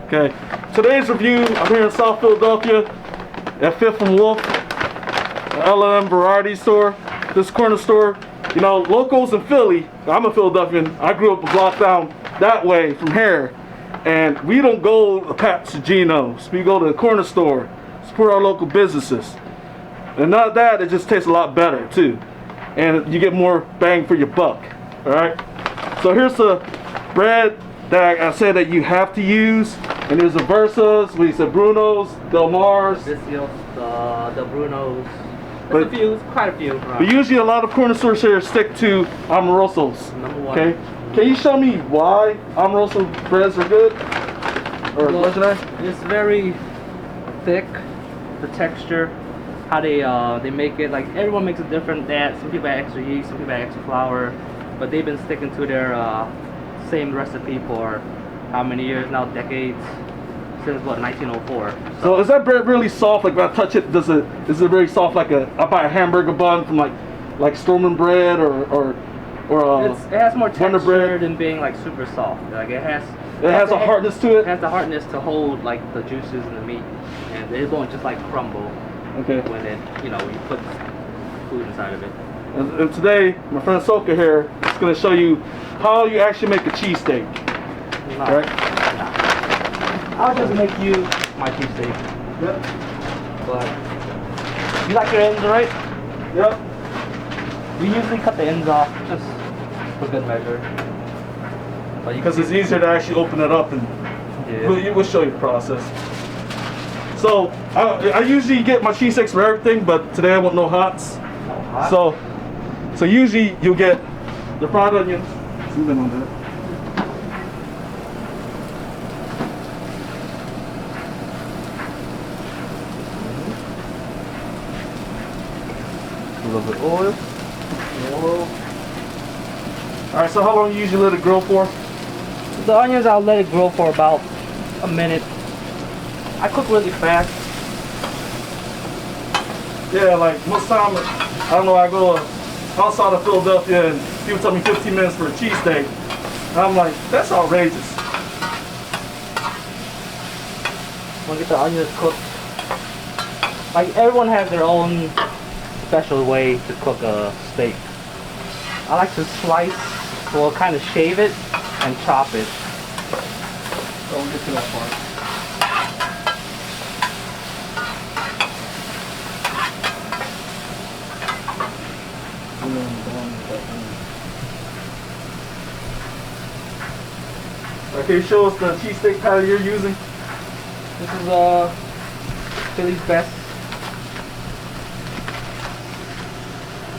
Okay, today's review, I'm here in South Philadelphia at 5th and Wolf, the L&M Variety store. This corner store, you know, locals in Philly, I'm a Philadelphian, I grew up a block down that way from here, and we don't go to Pat's or Geno's, we go to the corner store, support our local businesses. And not that, it just tastes a lot better too. And you get more bang for your buck, alright? So here's the bread that I said that you have to use. And there's the Versas, we said Bruno's, Del Mar's. The Bruno's. But, Quite a few. But usually a lot of corner stores here stick to Amoroso's. Number one. Okay? Can you show me why Amoroso breads are good? Or legendary? It's very thick, the texture, how they make it. Like everyone makes it different. Some people add extra yeast, some people add extra flour, but they've been sticking to their same recipe for how many years now? Decades. Since what, 1904. So is that bread really soft? Like when I touch it, is it very soft? Like I buy a hamburger bun from like Storman bread or it has more texture bread than being like super soft. Like it has a hardness to it. It has the hardness to hold like the juices in the meat, and it won't just like crumble. Okay. When you put food inside of it. And today, my friend Soka here is going to show you how you actually make a cheesesteak. Right? I'll just make you my cheesesteak. Yep. But you like your ends, right? Yep. We usually cut the ends off just for good measure. Because it's easier to actually open it up, and we'll show you the process. So I usually get my cheesesteaks for everything, but today I want no hots. No hot? So usually you'll get the fried onions. Zoom in on that. A little bit of oil. Alright, so how long you usually let it grill for? The onions, I'll let it grill for about a minute. I cook really fast. Yeah, like most time, I don't know, I go outside of Philadelphia and people tell me 15 minutes for a cheesesteak. And I'm like, that's outrageous. Want to get the onions cooked. Like everyone has their own special way to cook a steak. I like to slice, well, kind of shave it and chop it. Don't get to that part. Okay, show us the cheesesteak pattern you're using. This is Philly's best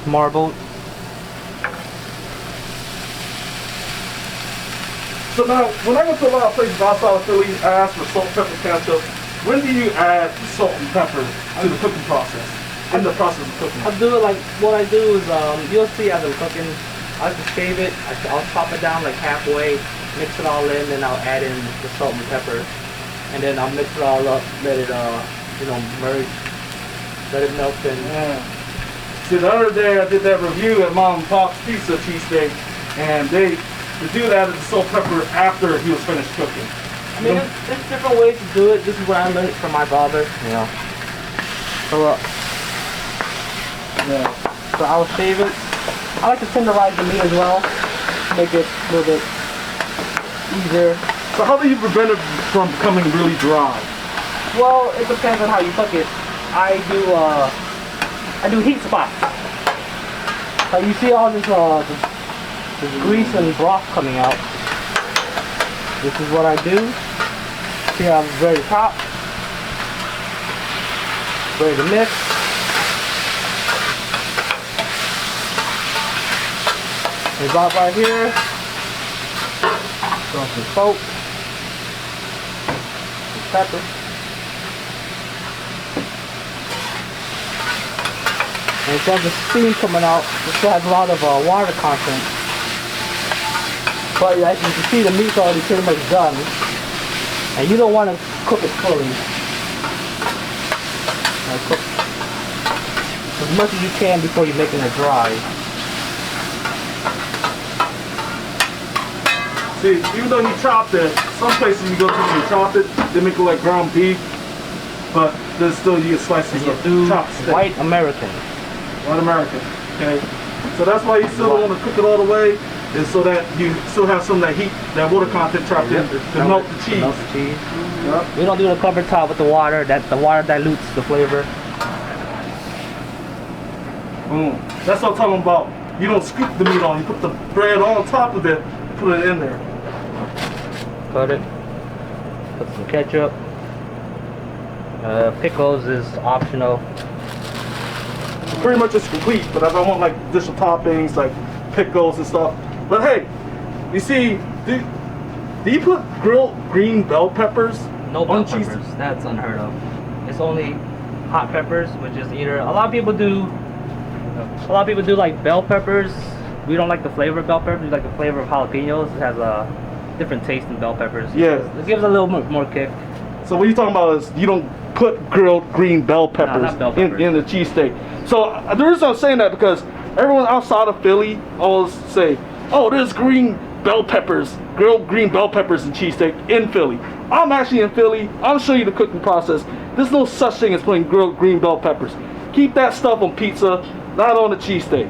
marbled. So now, when I go to a lot of places outside of Philly, I ask for salt, pepper, ketchup. When do you add salt and pepper to the cooking process? In the process of cooking? I'll do it like, what I do is, you'll see as I'm cooking, I like to shave it, I'll chop it down like halfway, mix it all in, then I'll add in the salt and pepper. And then I'll mix it all up, let it, merge, let it melt in. Yeah. See, the other day I did that review at Mom and Pop's Pizza Cheesesteak, and they do that with salt and pepper after he was finished cooking. I mean, there's different ways to do it. This is what I learned from my father. Yeah. So, so I'll shave it. I like to tenderize the meat as well, make it a little bit easier. So how do you prevent it from becoming really dry? Well, it depends on how you cook it. I do heat spots. Like you see all this grease and broth coming out. This is what I do. Here I'm ready to chop. Ready to mix. It's about right here. Throw some salt. Some pepper. And it has the steam coming out. It still has a lot of water content. But as you can see, the meat's already pretty much done. And you don't want to cook it fully. Cook as much as you can before you're making it dry. See, even though you chopped it, some places you go to when you chop it, they make it like ground beef, but then still you get slices of chopped steak. White American. White American, okay? So that's why you still don't want to cook it all the way, is so that you still have some of that heat, that water content trapped in to melt the cheese. Melt the cheese. Yep. We don't do the cover top with the water. The water dilutes the flavor. That's what I'm talking about. You don't scoop the meat on, you put the bread on top of it, put it in there. Cut it. Put some ketchup. Pickles is optional. Pretty much it's complete, but if I want like additional toppings, like pickles and stuff. But hey, you see, do you put grilled green bell peppers No bell on cheese? peppers. That's unheard of. It's only hot peppers, which is either a lot of people do like bell peppers. We don't like the flavor of bell peppers. We like the flavor of jalapenos. It has a different taste than bell peppers. Yeah. It gives a little more kick. So what you're talking about is you don't put grilled green bell peppers, not bell peppers. in the cheesesteak. So the reason I'm saying that because everyone outside of Philly always say, "Oh, there's green bell peppers, grilled green bell peppers in cheesesteak in Philly." I'm actually in Philly. I'll show you the cooking process. There's no such thing as putting grilled green bell peppers. Keep that stuff on pizza, not on the cheesesteak.